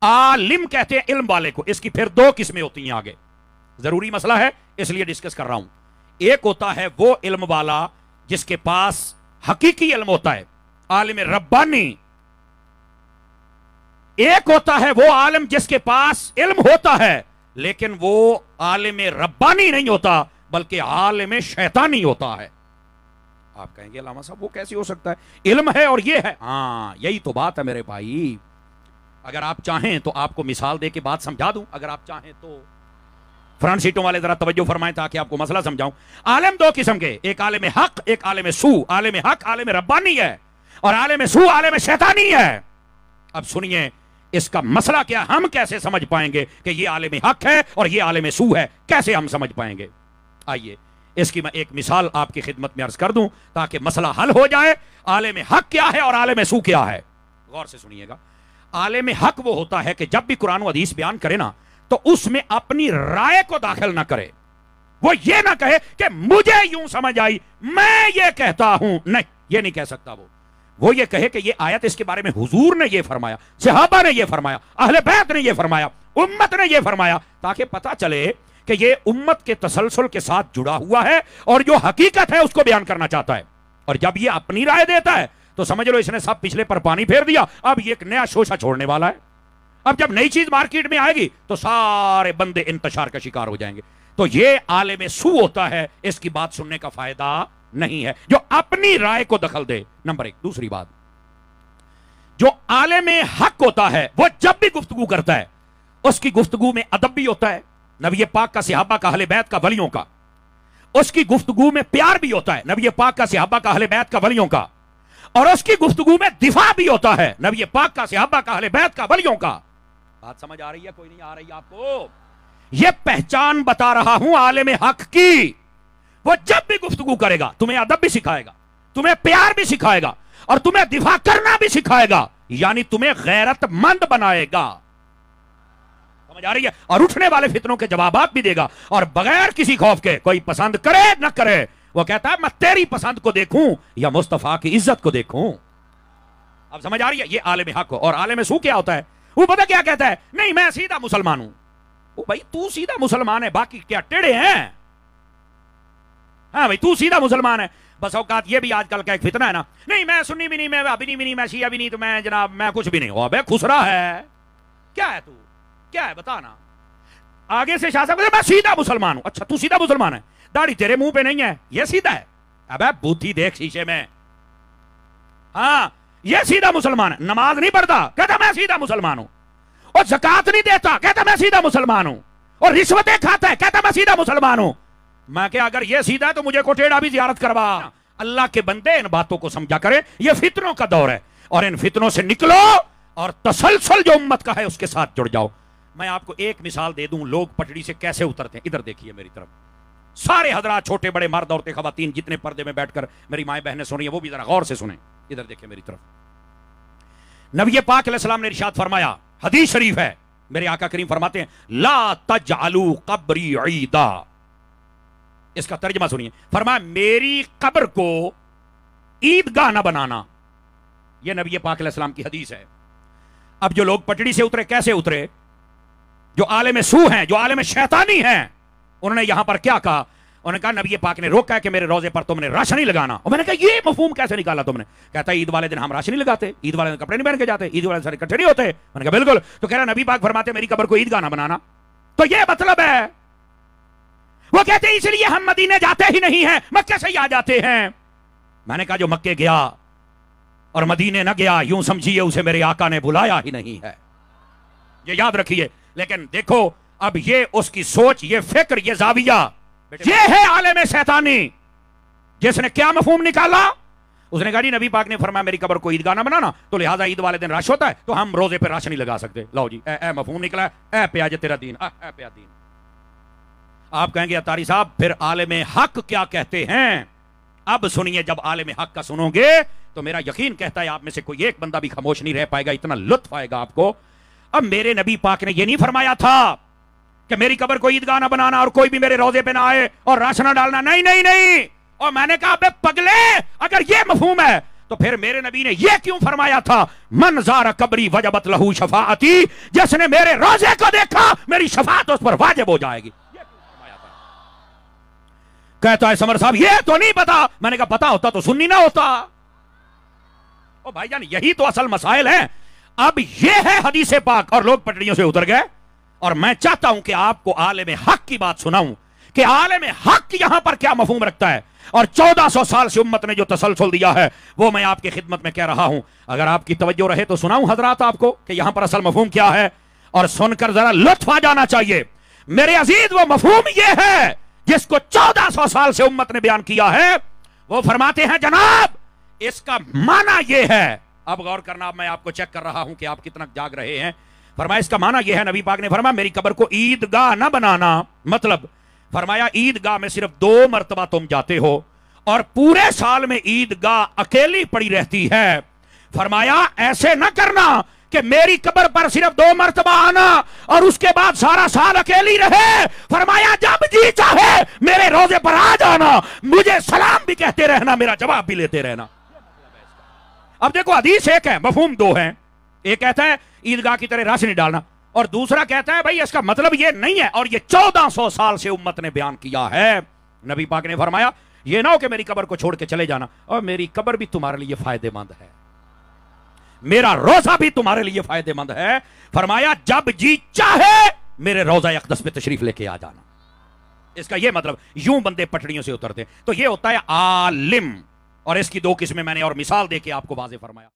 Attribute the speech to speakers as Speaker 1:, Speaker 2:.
Speaker 1: عالم کہتے ہیں علم والے کو. اس کی پھر دو قسمیں ہوتی ہیں آگے, ضروری مسئلہ ہے اس لیے ڈسکس کر رہا ہوں. ایک ہوتا ہے وہ علم والا جس کے پاس حقیقی علم ہوتا ہے, عالم ربانی. ایک ہوتا ہے وہ عالم جس کے پاس علم ہوتا ہے لیکن وہ عالم ربانی نہیں ہوتا بلکہ عالم شیطانی ہوتا ہے. آپ کہیں گے علامہ صاحب وہ کیسے ہو سکتا ہے, علم ہے اور یہ ہے. ہاں یہی تو بات ہے میرے بھائی. اگر آپ چاہیں تو آپ کو مثال دے کے بات سمجھا دوں, اگر آپ چاہیں تو. فرنٹ سیٹوں والے ذرا توجہ فرمائیں تاکہ آپ کو مسئلہ سمجھاؤں. عالم دو قسم کے, ایک عالم حق ایک عالم سو. عالم حق عالم ربانی ہے اور عالم سو عالم شیطانی ہے. اب سنیے اس کا مسئلہ کیا, ہم کیسے سمجھ پائیں گے کہ یہ عالم حق ہے اور یہ عالم سو ہے, کیسے ہم سمجھ پائیں گے؟ آئیے اس کی میں ایک مثال آپ کی خدمت میں عرض کر دوں تاکہ مسئلہ حل ہو جائے. عالم حق کیا ہے اور عالم سو کیا ہے, غور سے سنیے گا. عالم حق وہ ہوتا ہے کہ جب بھی قرآن و حدیث بیان کرے نا تو اس میں اپنی رائے کو داخل نہ کرے. وہ یہ نہ کہے کہ مجھے یوں سمجھ آئی میں یہ کہتا ہوں, نہیں یہ نہیں کہہ سکتا. وہ یہ کہے کہ یہ آیت اس کے بارے میں حضور نے یہ فرمایا, صحابہ نے یہ فرمایا, اہل بیت نے یہ فرمایا, امت نے یہ فرمایا, تاکہ پتہ چلے کہ یہ امت کے تسلسل کے ساتھ جڑا ہوا ہے اور جو حقیقت ہے اس کو بیان کرنا چاہتا ہے. اور جب یہ اپنی رائے دیتا ہے تو سمجھ لو اس نے سب پچھلے پر پانی پھیر دیا, اب یہ ایک نیا شوشہ چھوڑنے والا ہے. اب جب نئی چیز مارکیٹ میں آئے گی تو سارے بندے انتشار کا شکار ہو جائیں گے. تو یہ عالم سو ہوتا ہے, اس کی بات سننے کا فائدہ نہیں ہے جو اپنی رائے کو دخل دے. نمبر ایک. دوسری بات, جو عالم حق ہوتا ہے وہ جب بھی گفتگو کرتا ہے اس کی گفتگو میں ادب بھی ہوتا ہے, نبی پاک کا, صحابہ کا, اہل بیت کا, ولیوں کا. اس کی گفتگو میں پیار بھی ہوتا ہے, نبی پاک کا, صحابہ کا, اہل بیت کا, ولیوں کا. اور اس کی گفتگو میں دفاع بھی ہوتا ہے, نبی پاک کا, صحابہ کا, اہل بیت کا, ولیوں کا. بات سمجھ آ رہی ہے کوئی نہیں آ رہی آپ کو؟ یہ پہچان بتا رہا ہوں عالم حق کی. وہ جب بھی گفتگو کرے گا تمہیں ادب بھی سکھائے گا, تمہیں پیار بھی سکھائے گا اور تمہیں دفاع کرنا بھی سکھائے گا, یعنی تمہیں غیرت مند بنائے گا. سمجھ آ رہی ہے؟ اور اٹھنے والے فتنوں کے جوابات بھی دے گا اور بغیر کسی خوف کے, کوئی پسند کرے نہ کرے, وہ کہتا ہے میں تیری پسند کو دیکھوں یا مصطفیٰ کی عزت کو دیکھوں. اب سمجھ آ رہی ہے؟ یہ عالم حق ہو. اور عالم سو کیا ہوتا ہے, وہ پتہ کیا کہتا ہے, نہیں میں سیدھا مسلمان ہوں. او بھائی تو سیدھا مسلمان ہے, باقی کیا ٹیڑے ہیں؟ ہاں بھائی تو سیدھا مسلمان ہے. بس اوقات یہ بھی آج کل کا ایک فتنہ ہے نا, نہیں میں سنی بھی نہیں, میں وہابی بھی نہیں, میں شیعہ بھی نہیں, تو میں جناب میں کچھ بھی نہیں ہوں. ابے خسرا ہے, کیا ہے تو, کیا ہے بتانا. آگے سے شاہ صاحب میں سیدھا مسلمان ہوں. اچھا تو سیدھا مسلمان ہے, داڑھی تیرے منہ پہ نہیں ہے, یہ سیدھا ہے. ابے بوتھی دیکھ شیشے میں. ہاں یہ سیدھا مسلمان ہے. نماز نہیں پڑھتا, کہتا میں سیدھا مسلمان ہوں. اور زکات نہیں دیتا, کہتا میں سیدھا مسلمان ہوں. اور رشوتیں کھاتا ہے, کہتا میں سیدھا مسلمان ہوں. میں کہ اگر یہ سیدھا ہے تو مجھے کو ٹیڑھا بھی زیارت کروا. اللہ کے بندے ان باتوں کو سمجھا کرے, یہ فتنوں کا دور ہے اور ان فتنوں سے نکلو اور تسلسل جو امت کا ہے اس کے ساتھ جڑ جاؤ. میں آپ کو ایک مثال دے دوں لوگ پٹڑی سے کیسے اترتے ہیں. ادھر دیکھیے میری طرف, سارے حضرات, چھوٹے بڑے, مرد عورتیں, خواتین, جتنے پردے میں بیٹھ کر میری مائیں بہنیں سن رہی ہیں وہ بھی ذرا غور سے سنیں. ادھر دیکھیں میری طرف. نبی پاک علیہ السلام نے ارشاد فرمایا, حدیث شریف ہے, میرے آقا کریم فرماتے ہیں لا تجعلوا قبری عیدا. اس کا ترجمہ سنیے, فرمایا میری قبر کو عیدگاہ نہ بنانا. یہ نبی پاک علیہ السلام کی حدیث ہے. اب جو لوگ پٹڑی سے اترے, کیسے اترے, جو عالم سو ہیں, جو عالم شیطانی ہیں, انہوں نے یہاں پر کیا کہا, انہوں نے کہا نبی پاک نے روکا ہے کہ میرے روزے پر تم نے راشن نہیں لگانا. اور میں نے کہا یہ مفہوم کیسے نکالا تم نے؟ کہتا ہے عید والے دن ہم راشن نہیں لگاتے, عید والے دن کپڑے نہیں پہن کے جاتے, عید والے دن اکٹھے نہیں ہوتے. میں نے کہا بالکل. تو کہہ رہا نبی پاک فرماتے میری قبر کو عیدگاہ نہ بنانا. تو یہ مطلب ہے, وہ کہتے ہیں اس لیے ہم مدینے جاتے ہی نہیں ہیں, مکے سے ہی آ جاتے ہیں. میں نے کہا جو مکے گیا اور مدینے نہ گیا, یوں سمجھیے اسے میرے آقا نے بلایا ہی نہیں ہے. یہ یاد رکھیے. لیکن دیکھو اب یہ اس کی سوچ, یہ فکر, یہ زاویہ, یہ ہے عالم شیطانی. جس نے کیا مفہوم نکالا, اس نے کہا جی نبی پاک نے فرمایا میری قبر کو عیدگاہ نہ بنانا, تو لہٰذا عید والے دن رش ہوتا ہے تو ہم روزے پہ راشن نہیں لگا سکتے. لو جی اے مفہوم نکلا ہے, اے پیاج تیرا دین, اے پیا دین. آپ کہیں گے اتاری صاحب پھر عالم حق کیا کہتے ہیں؟ اب سنیے, جب عالم حق کا سنو گے تو میرا یقین کہتا ہے آپ میں سے کوئی ایک بندہ بھی خاموش نہیں رہ پائے گا, اتنا لطف آئے گا آپ کو. اب میرے نبی پاک نے یہ نہیں فرمایا تھا کہ میری قبر کو عیدگاہ نہ بنانا اور کوئی بھی میرے روزے پہ نہ آئے اور راشن نہ ڈالنا. نہیں نہیں نہیں. اور میں نے کہا بے پگلے, اگر یہ مفہوم ہے تو پھر میرے نبی نے یہ کیوں فرمایا تھا من زار قبری وجبت لہو شفاعتی، جس نے میرے روزے کو دیکھا میری شفاعت اس پر واجب ہو جائے گی. یہ کیوں فرمایا تھا؟ کہتا ہے سمر صاحب یہ تو نہیں پتا. میں نے کہا پتا ہوتا تو سنی نہ ہوتا. او بھائی جان یہی تو اصل مسائل ہیں. اب یہ ہے حدیث پاک اور لوگ پٹڑیوں سے اتر گئے. اور میں چاہتا ہوں کہ آپ کو عالم حق کی بات سناؤں کہ عالم حق یہاں پر کیا مفہوم رکھتا ہے. اور 1400 سال سے امت نے جو تسلسل دیا ہے وہ میں آپ کی خدمت میں کہہ رہا ہوں. اگر آپ کی توجہ رہے تو سناؤں حضرات آپ کو کہ یہاں پر اصل مفہوم کیا ہے، اور سن کر ذرا لطف آ جانا چاہیے. میرے عزیز وہ مفہوم یہ ہے جس کو 1400 سال سے امت نے بیان کیا ہے. وہ فرماتے ہیں جناب اس کا معنی یہ ہے، اب غور کرنا، اب میں آپ کو چیک کر رہا ہوں کہ آپ کتنا جاگ رہے ہیں. فرمایا اس کا معنی یہ ہے، نبی پاک نے فرمایا میری قبر کو عیدگاہ نہ بنانا. مطلب فرمایا عیدگاہ میں صرف 2 مرتبہ تم جاتے ہو اور پورے سال میں عیدگاہ اکیلی پڑی رہتی ہے. فرمایا ایسے نہ کرنا کہ میری قبر پر صرف 2 مرتبہ آنا اور اس کے بعد سارا سال اکیلی رہے. فرمایا جب جی چاہے میرے روزے پر آ جانا، مجھے سلام بھی کہتے رہنا، میرا جواب بھی لیتے رہنا. اب دیکھو حدیث ایک ہے، مفہوم 2 ہیں. ایک کہتا ہے عیدگاہ کی طرح راشنی ڈالنا، اور دوسرا کہتا ہے بھائی اس کا مطلب یہ نہیں ہے. اور یہ 1400 سال سے امت نے بیان کیا ہے. نبی پاک نے فرمایا یہ نہ ہو کہ میری قبر کو چھوڑ کے چلے جانا اور میری قبر بھی تمہارے لیے فائدہ مند ہے، میرا روزہ بھی تمہارے لیے فائدہ مند ہے. فرمایا جب جی چاہے میرے روزہ اقدس پہ تشریف لے کے آ جانا. اس کا یہ مطلب یوں بندے پٹڑیوں سے اترتے. تو یہ ہوتا ہے عالم، اور اس کی 2 قسمیں میں نے اور مثال دے کے آپ کو واضح فرمایا.